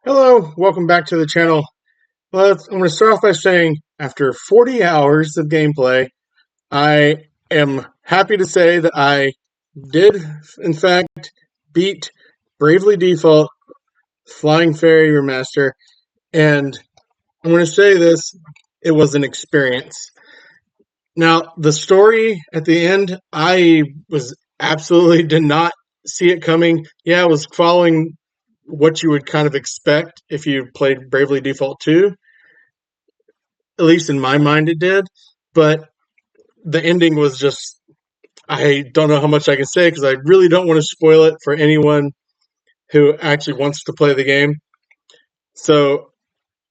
Hello, welcome back to the channel. I'm going to start off by saying, after 40 hours of gameplay, I am happy to say that I did, in fact, beat Bravely Default Flying Fairy Remaster, and I'm going to say this, it was an experience. Now, the story at the end, I was absolutely did not see it coming. Yeah, I was following what you would kind of expect if you played Bravely Default 2. At least in my mind it did, but the ending was just, I don't know how much I can say because I really don't want to spoil it for anyone who actually wants to play the game. So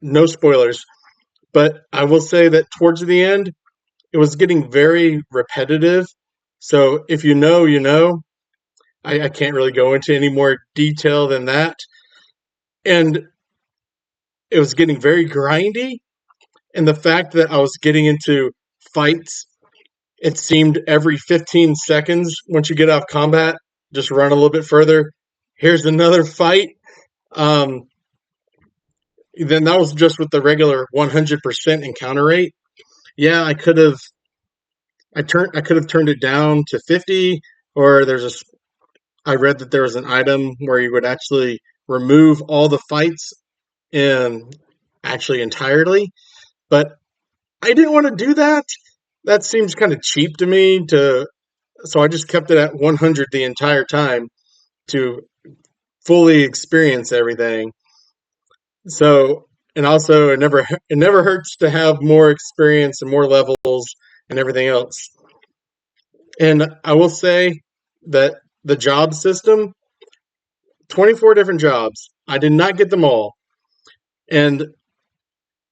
no spoilers, but I will say that towards the end it was getting very repetitive. So if you know, you know. I can't really go into any more detail than that. And it was getting very grindy, and the fact that I was getting into fights, it seemed every 15 seconds, once you get off combat, just run a little bit further. Here's another fight. Um, then that was just with the regular 100% encounter rate. Yeah, I could have turned it down to 50, or I read that there was an item where you would actually remove all the fights and actually entirely, but I didn't want to do that. That seems kind of cheap to me, so I just kept it at 100 the entire time to fully experience everything. So, and also it never hurts to have more experience and more levels and everything else. And I will say that the job system, 24 different jobs. I did not get them all. And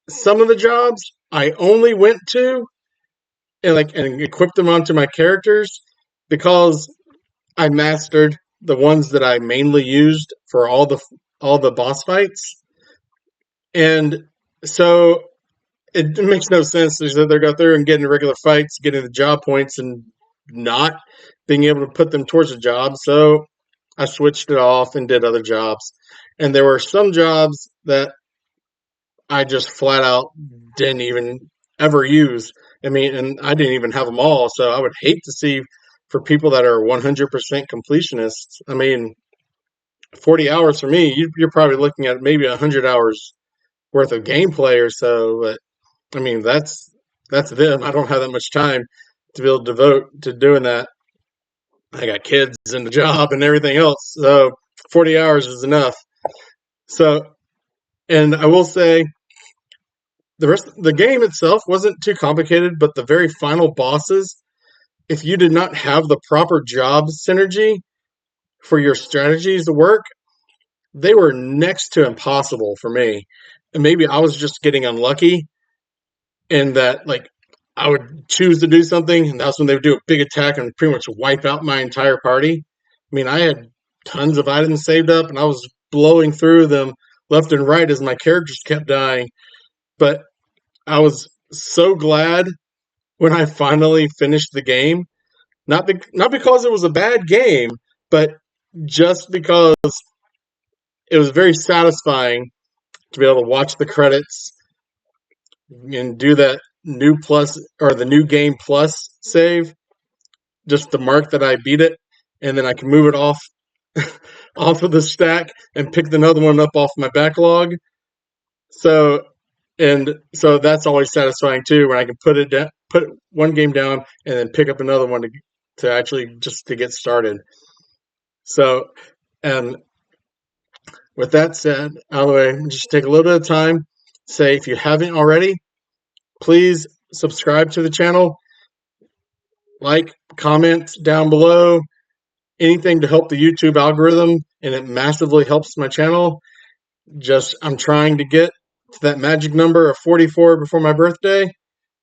some of the jobs I only went to and equipped them onto my characters because I mastered the ones that I mainly used for all the boss fights. And so it makes no sense to they're go through and getting regular fights, getting the job points, and not being able to put them towards the job. So I switched it off and did other jobs. And there were some jobs that I just flat out didn't even ever use. I mean, and I didn't even have them all. So I would hate to see for people that are 100% completionists. I mean, 40 hours for me, you're probably looking at maybe 100 hours worth of gameplay or so. But I mean, that's them. I don't have that much time to be able to devote to doing that. I got kids and a job and everything else. So 40 hours is enough. So, and I will say the game itself wasn't too complicated, but the very final bosses, if you did not have the proper job synergy for your strategies to work, they were next to impossible for me. And maybe I was just getting unlucky in that, like, I would choose to do something, and that's when they would do a big attack and pretty much wipe out my entire party. I mean, I had tons of items saved up, and I was blowing through them left and right as my characters kept dying. But I was so glad when I finally finished the game. Not because it was a bad game, but just because it was very satisfying to be able to watch the credits and do that new plus or the new game plus save, just to mark that I beat it, and then I can move it off off of the stack and pick another one up off my backlog. So so that's always satisfying too when I can put one game down and then pick up another one to actually just to get started. So, and with that said, out of the way, just take a little bit of time. Say if you haven't already, please subscribe to the channel, like, comment down below, anything to help the YouTube algorithm, and it massively helps my channel. Just I'm trying to get to that magic number of 44 before my birthday.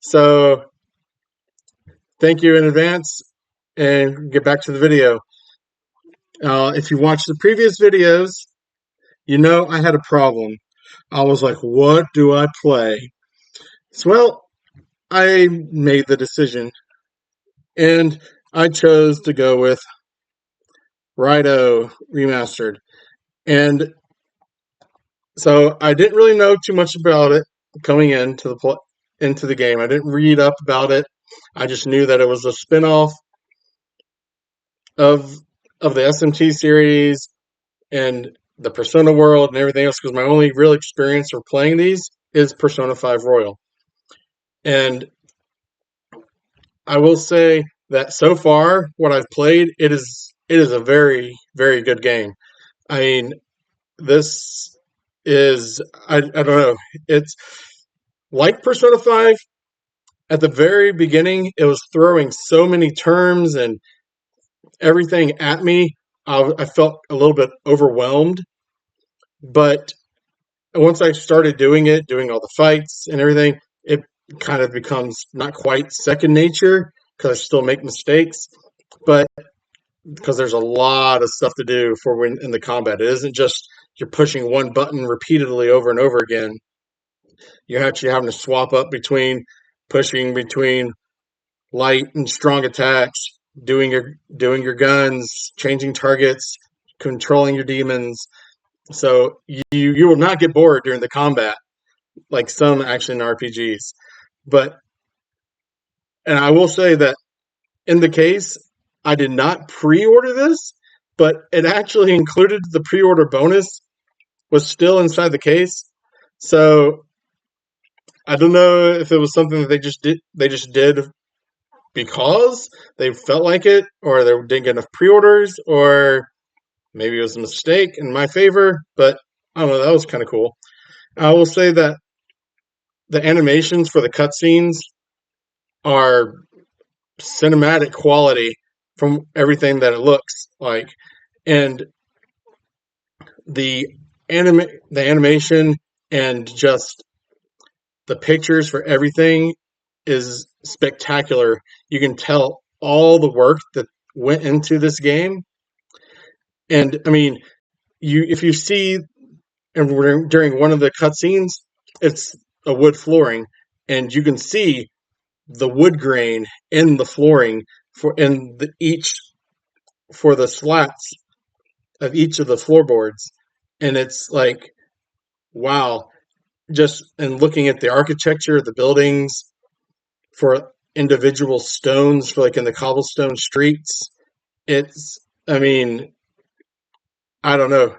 So thank you in advance, and get back to the video. If you watched the previous videos, you know I had a problem. I was like, what do I play? So, well, I made the decision, and I chose to go with Raidou Ramastered. And So I didn't really know too much about it coming into the game. I didn't read up about it. I just knew that it was a spinoff of the SMT series and the Persona world and everything else. Because my only real experience of playing these is Persona 5 Royal, and I will say that so far what I've played, it is a very very good game. I mean, this is I don't know. It's like Persona 5. At the very beginning, it was throwing so many terms and everything at me. I felt a little bit overwhelmed, but once I started doing it, doing all the fights and everything, it kind of becomes not quite second nature because I still make mistakes, but because there's a lot of stuff to do for when in the combat. It isn't just you're pushing one button repeatedly over and over again. You're actually having to swap up between pushing between light and strong attacks, doing your guns, changing targets, controlling your demons. So you will not get bored during the combat like some action RPGs. But and I will say that in the case, I did not pre-order this, but it actually included the pre-order bonus was still inside the case. So I don't know if it was something that they just did because they felt like it, or they didn't get enough pre-orders, or maybe it was a mistake in my favor. But I don't know. That was kind of cool. I will say that the animations for the cutscenes are cinematic quality from everything that it looks like, and the the animation and just the pictures for everything is spectacular. You can tell all the work that went into this game, and I mean, you if you see and during one of the cutscenes, it's a wood flooring, and you can see the wood grain in the flooring each for the slats of each of the floorboards, and it's like wow. Just in looking at the architecture of the buildings for individual stones, for like in the cobblestone streets, it's I mean I don't know.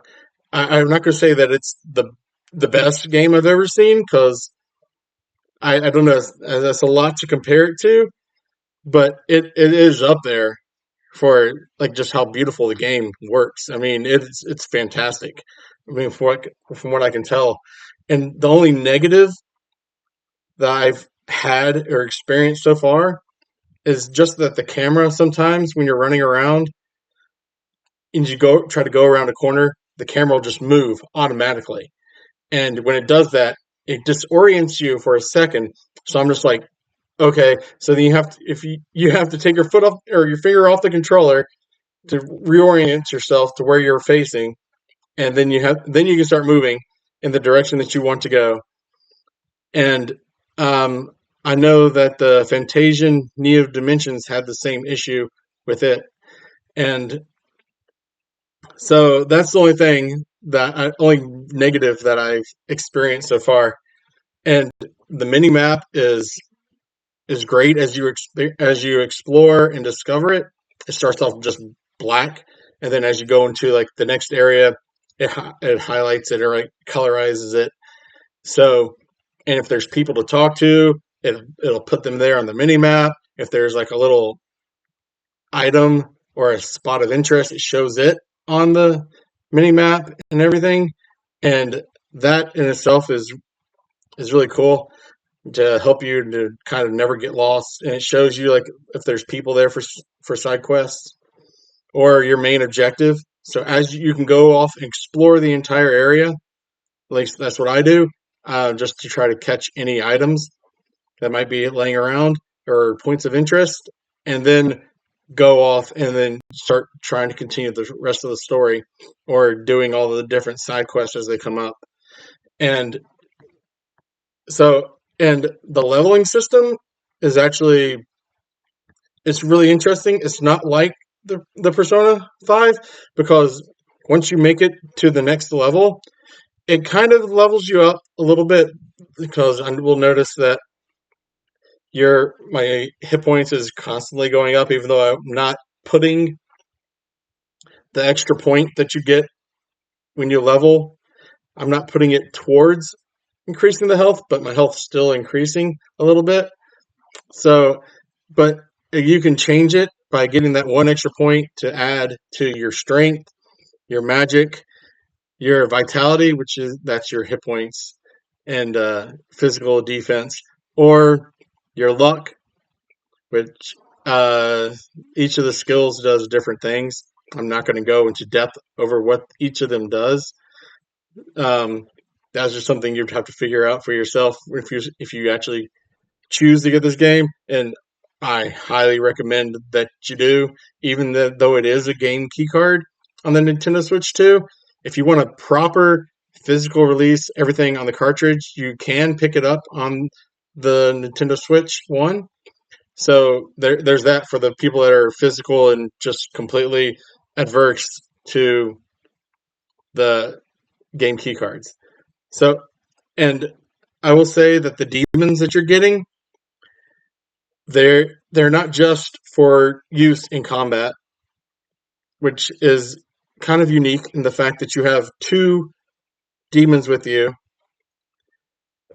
I'm not going to say that it's the best game I've ever seen because I don't know. That's a lot to compare it to, but it is up there for like just how beautiful the game works. I mean, it's fantastic. I mean, from what I can tell, and the only negative that I've had or experienced so far is just that the camera sometimes when you're running around and you go try to go around a corner, the camera will just move automatically. And when it does that, it disorients you for a second. So I'm just like, okay. So then you have to take your foot off or your finger off the controller to reorient yourself to where you're facing, and then you can start moving in the direction that you want to go. And um, I know that the Fantasian Neo Dimensions had the same issue with it, and so that's the only only negative that I've experienced so far. And the mini map is great as you explore and discover it. It starts off just black, and then as you go into like the next area, it highlights it or like colorizes it. So, and if there's people to talk to, it'll put them there on the mini map. If there's like a little item or a spot of interest, it shows it on the mini map and everything. And that in itself is really cool to help you to kind of never get lost. And it shows you like if there's people there for side quests or your main objective. So as you can go off and explore the entire area, at least that's what I do, just to try to catch any items that might be laying around or points of interest, and then go off and then start trying to continue the rest of the story or doing all the different side quests as they come up. And and the leveling system is actually it's really interesting. It's not like the Persona 5 because once you make it to the next level, it kind of levels you up a little bit because I will notice that your my hit points is constantly going up, even though I'm not putting the extra point that you get when you level. I'm not putting it towards increasing the health, but my health's still increasing a little bit. So, but you can change it by getting that one extra point to add to your strength, your magic, your vitality, which is that's your hit points, and physical defense, or your luck, which uh, each of the skills does different things. I'm not going to go into depth over what each of them does. Um, that's just something you'd have to figure out for yourself if you actually choose to get this game, and I highly recommend that you do, even though it is a game key card on the Nintendo Switch 2. If you want a proper physical release, everything on the cartridge, you can pick it up on the Nintendo Switch 1. So there's that for the people that are physical and just completely adverse to the game key cards. So, and I will say that the demons that you're getting, they're not just for use in combat, which is kind of unique in the fact that you have two demons with you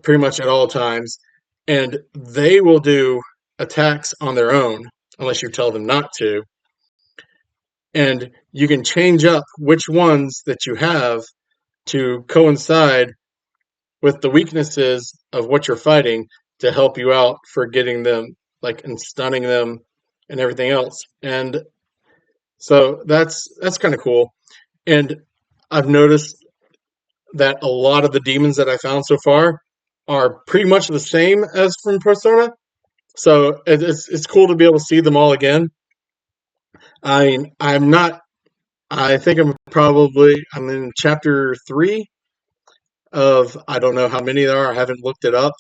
pretty much at all times, and they will do attacks on their own unless you tell them not to. And you can change up which ones that you have to coincide with the weaknesses of what you're fighting to help you out for getting them like and stunning them and everything else. And so that's kind of cool. And I've noticed that a lot of the demons that I found so far are pretty much the same as from Persona. So it's cool to be able to see them all again. I mean, I'm not. I think I'm in chapter 3 of I don't know how many there are. I haven't looked it up.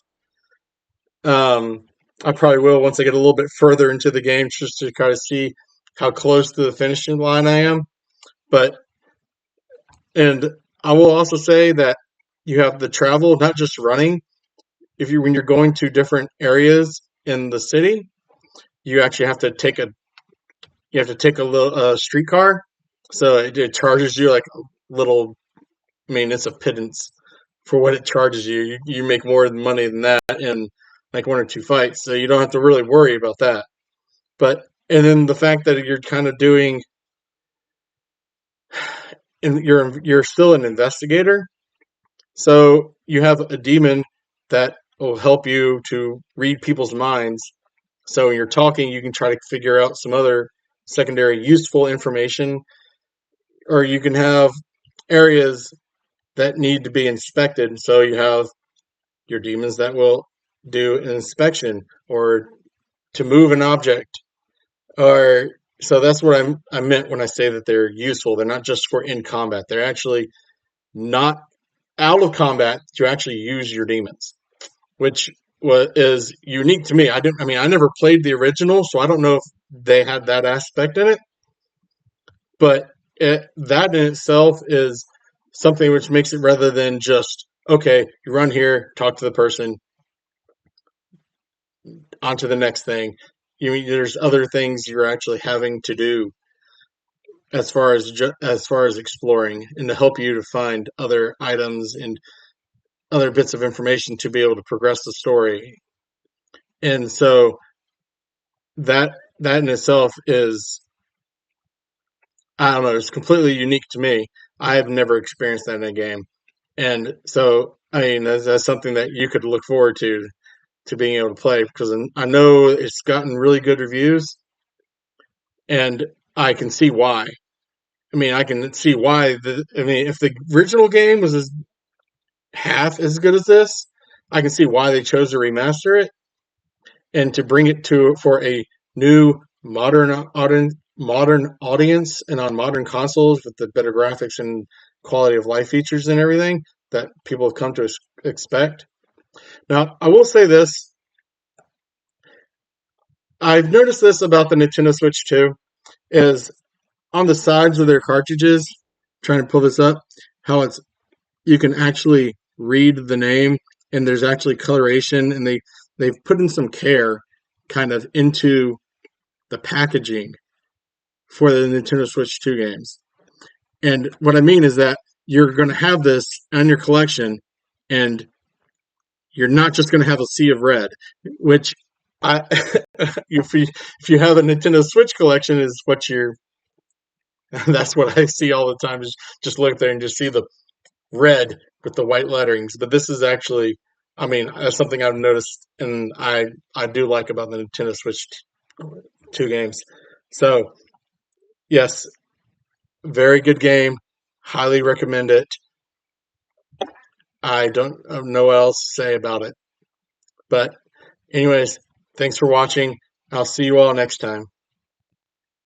Um, I probably will once I get a little bit further into the game just to kind of see how close to the finishing line I am. But and I will also say that you have the travel, not just running. If you when you're going to different areas in the city, you actually have to take a little streetcar. So it charges you like a little. I mean, it's a pittance for what it charges you. You make more money than that in like one or two fights, so you don't have to really worry about that. But and then the fact that you're kind of doing, and you're still an investigator, so you have a demon that will help you to read people's minds. So when you're talking, you can try to figure out some other secondary useful information, or you can have areas that need to be inspected. So you have your demons that will do an inspection or to move an object. Or so that's what I meant when I say that they're useful. They're not just for in combat. They're actually not out of combat to actually use your demons, which is unique to me. I didn't. I mean, I never played the original, so I don't know if they had that aspect in it. But that in itself is something which makes it rather than just okay, you run here, talk to the person, on to the next thing. There's other things you're actually having to do as far as exploring and to help you to find other items and other bits of information to be able to progress the story. And so that in itself is I don't know, it's completely unique to me. I have never experienced that in a game. And so I mean that's something that you could look forward to being able to play because I know it's gotten really good reviews and I can see why. I mean, I can see why. I mean, if the original game was half as good as this, I can see why they chose to remaster it and to bring it to for a new modern audience and on modern consoles with the better graphics and quality of life features and everything that people have come to expect. Now, I will say this: I've noticed this about the Nintendo Switch too. Is on the sides of their cartridges, trying to pull this up, how it's you can actually read the name, and there's actually coloration, and they've put in some care kind of into the packaging for the Nintendo Switch 2 games. And what I mean is that you're going to have this on your collection, and you're not just going to have a sea of red, which I if you have a Nintendo Switch collection is what you're that's what I see all the time is just look there and just see the red with the white letterings. But this is actually, I mean, that's something I've noticed, and I do like about the Nintendo Switch 2 games. So yes, very good game. Highly recommend it. I don't know what else to say about it. But anyways, thanks for watching. I'll see you all next time.